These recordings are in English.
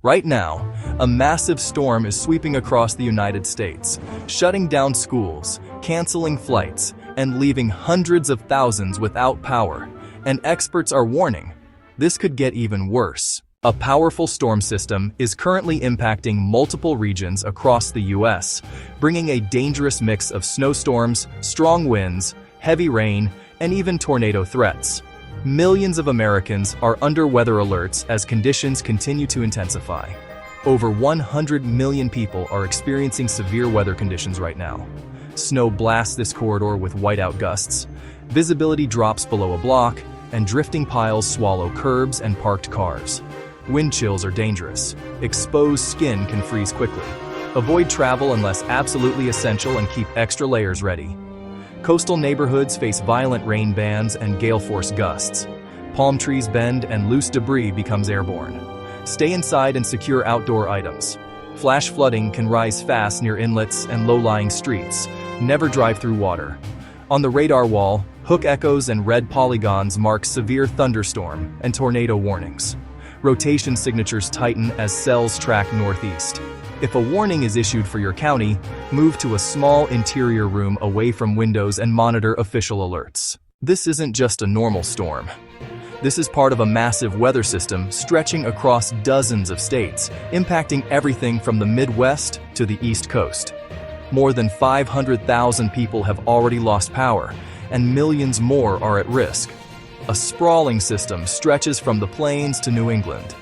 Right now, a massive storm is sweeping across the United States, shutting down schools, canceling flights, and leaving hundreds of thousands without power. And experts are warning, this could get even worse. A powerful storm system is currently impacting multiple regions across the U.S., bringing a dangerous mix of snowstorms, strong winds, heavy rain, and even tornado threats. Millions of Americans are under weather alerts as conditions continue to intensify. Over 100 million people are experiencing severe weather conditions right now. Snow blasts this corridor with whiteout gusts, visibility drops below a block, and drifting piles swallow curbs and parked cars. Wind chills are dangerous. Exposed skin can freeze quickly. Avoid travel unless absolutely essential and keep extra layers ready. Coastal neighborhoods face violent rain bands and gale-force gusts. Palm trees bend and loose debris becomes airborne. Stay inside and secure outdoor items. Flash flooding can rise fast near inlets and low-lying streets. Never drive through water. On the radar wall, hook echoes and red polygons mark severe thunderstorm and tornado warnings. Rotation signatures tighten as cells track northeast. If a warning is issued for your county, move to a small interior room away from windows and monitor official alerts. This isn't just a normal storm. This is part of a massive weather system stretching across dozens of states, impacting everything from the Midwest to the East Coast. More than 500,000 people have already lost power, and millions more are at risk. A sprawling system stretches from the plains to New England.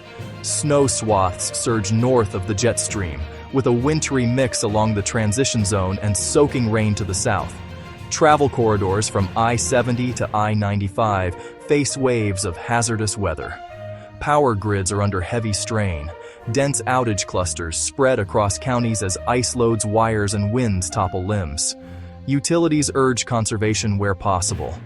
Snow swaths surge north of the jet stream, with a wintry mix along the transition zone and soaking rain to the south. Travel corridors from I-70 to I-95 face waves of hazardous weather. Power grids are under heavy strain. Dense outage clusters spread across counties as ice loads wires and winds topple limbs. Utilities urge conservation where possible.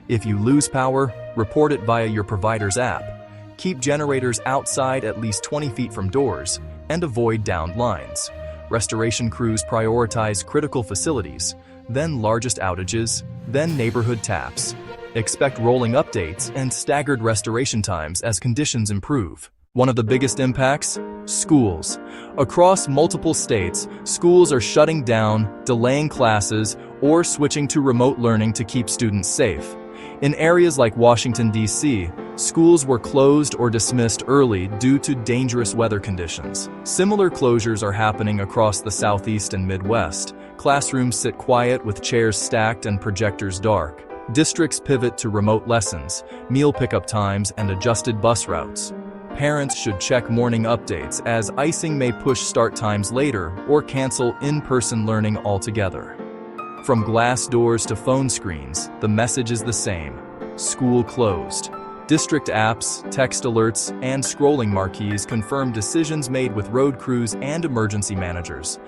If you lose power, report it via your provider's app. Keep generators outside at least 20 feet from doors, and avoid downed lines. Restoration crews prioritize critical facilities, then largest outages, then neighborhood taps. Expect rolling updates and staggered restoration times as conditions improve. One of the biggest impacts? Schools. Across multiple states, schools are shutting down, delaying classes, or switching to remote learning to keep students safe. In areas like Washington, D.C., schools were closed or dismissed early due to dangerous weather conditions. Similar closures are happening across the Southeast and Midwest. Classrooms sit quiet with chairs stacked and projectors dark. Districts pivot to remote lessons, meal pickup times, and adjusted bus routes. Parents should check morning updates as icing may push start times later or cancel in-person learning altogether. From glass doors to phone screens, the message is the same: school closed. District apps, text alerts, and scrolling marquees confirm decisions made with road crews and emergency managers.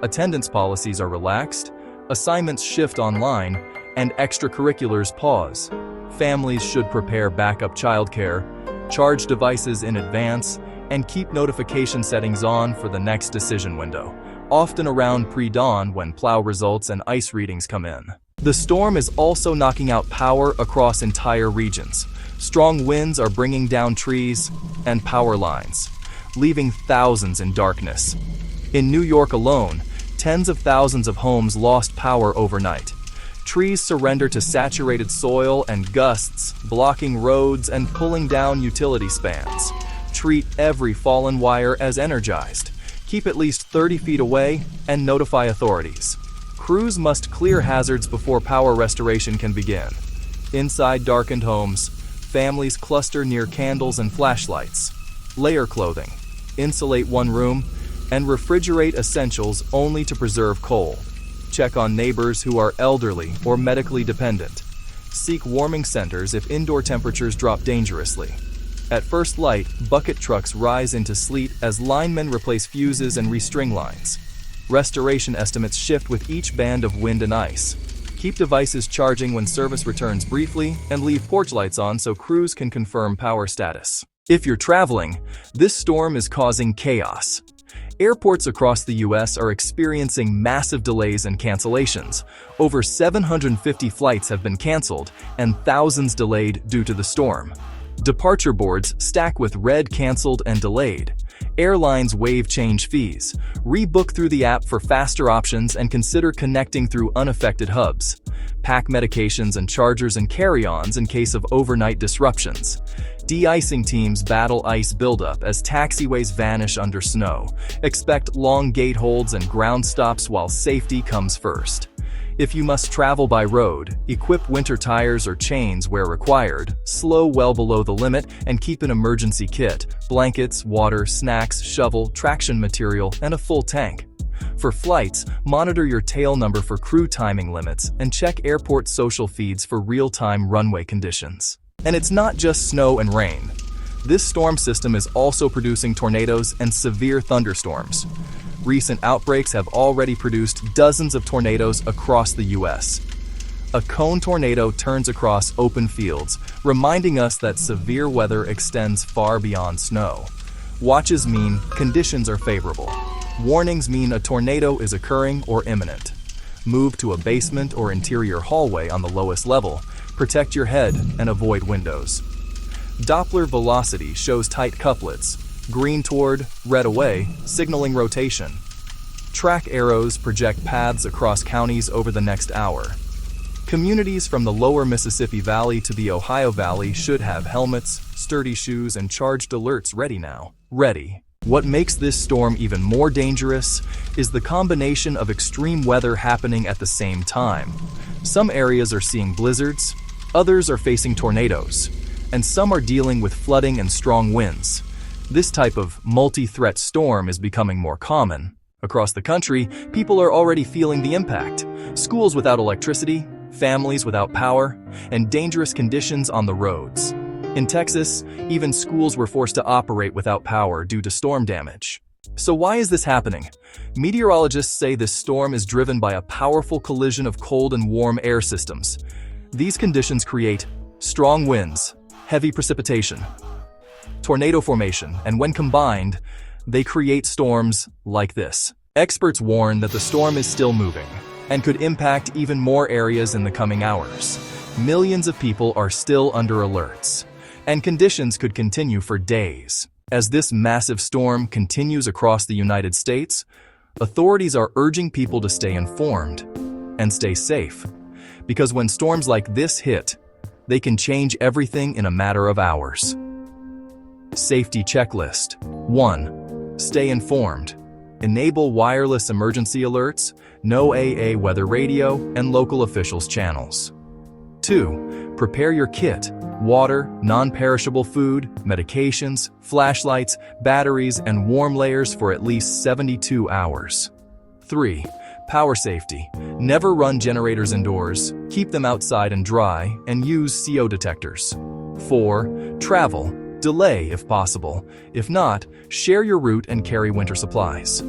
Attendance policies are relaxed, assignments shift online, and extracurriculars pause. Families should prepare backup childcare, charge devices in advance, and keep notification settings on for the next decision window, often around pre-dawn when plow results and ice readings come in. The storm is also knocking out power across entire regions. Strong winds are bringing down trees and power lines, leaving thousands in darkness. In New York alone, tens of thousands of homes lost power overnight. Trees surrender to saturated soil and gusts, blocking roads and pulling down utility spans. Treat every fallen wire as energized. Keep at least 30 feet away and notify authorities. Crews must clear hazards before power restoration can begin. Inside darkened homes, families cluster near candles and flashlights. Layer clothing, insulate one room, and refrigerate essentials only to preserve coal. Check on neighbors who are elderly or medically dependent. Seek warming centers if indoor temperatures drop dangerously. At first light, bucket trucks rise into sleet as linemen replace fuses and restring lines. Restoration estimates shift with each band of wind and ice. Keep devices charging when service returns briefly, and leave porch lights on so crews can confirm power status. If you're traveling, this storm is causing chaos. Airports across the U.S. are experiencing massive delays and cancellations. Over 750 flights have been canceled, and thousands delayed due to the storm. Departure boards stack with red, canceled, and delayed. Airlines waive change fees. Rebook through the app for faster options and consider connecting through unaffected hubs. Pack medications and chargers and carry-ons in case of overnight disruptions. De-icing teams battle ice buildup as taxiways vanish under snow. Expect long gate holds and ground stops while safety comes first. If you must travel by road, equip winter tires or chains where required, slow well below the limit, and keep an emergency kit, blankets, water, snacks, shovel, traction material, and a full tank. For flights, monitor your tail number for crew timing limits and check airport social feeds for real-time runway conditions. And it's not just snow and rain. This storm system is also producing tornadoes and severe thunderstorms. Recent outbreaks have already produced dozens of tornadoes across the U.S. A cone tornado turns across open fields, reminding us that severe weather extends far beyond snow. Watches mean conditions are favorable. Warnings mean a tornado is occurring or imminent. Move to a basement or interior hallway on the lowest level. Protect your head and avoid windows. Doppler velocity shows tight couplets. Green toward, red away, signaling rotation. Track arrows project paths across counties over the next hour. Communities from the lower Mississippi Valley to the Ohio Valley should have helmets, sturdy shoes, and charged alerts ready now. Ready. What makes this storm even more dangerous is the combination of extreme weather happening at the same time. Some areas are seeing blizzards, others are facing tornadoes, and some are dealing with flooding and strong winds. This type of multi-threat storm is becoming more common. Across the country, people are already feeling the impact. Schools without electricity, families without power, and dangerous conditions on the roads. In Texas, even schools were forced to operate without power due to storm damage. So why is this happening? Meteorologists say this storm is driven by a powerful collision of cold and warm air systems. These conditions create strong winds, heavy precipitation, tornado formation, and when combined, they create storms like this. Experts warn that the storm is still moving and could impact even more areas in the coming hours. Millions of people are still under alerts, and conditions could continue for days. As this massive storm continues across the United States, authorities are urging people to stay informed and stay safe, because when storms like this hit, they can change everything in a matter of hours. Safety checklist. 1. Stay informed. Enable wireless emergency alerts, know AA weather radio, and local officials' channels. 2. Prepare your kit. Water, non-perishable food, medications, flashlights, batteries, and warm layers for at least 72 hours. 3. Power safety. Never run generators indoors, keep them outside and dry, and use CO detectors. 4. Travel. Delay if possible. If not, share your route and carry winter supplies.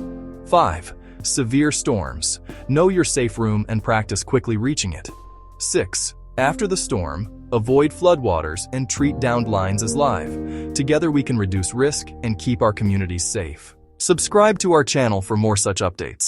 5. Severe storms. Know your safe room and practice quickly reaching it. 6. After the storm, avoid floodwaters and treat downed lines as live. Together we can reduce risk and keep our communities safe. Subscribe to our channel for more such updates.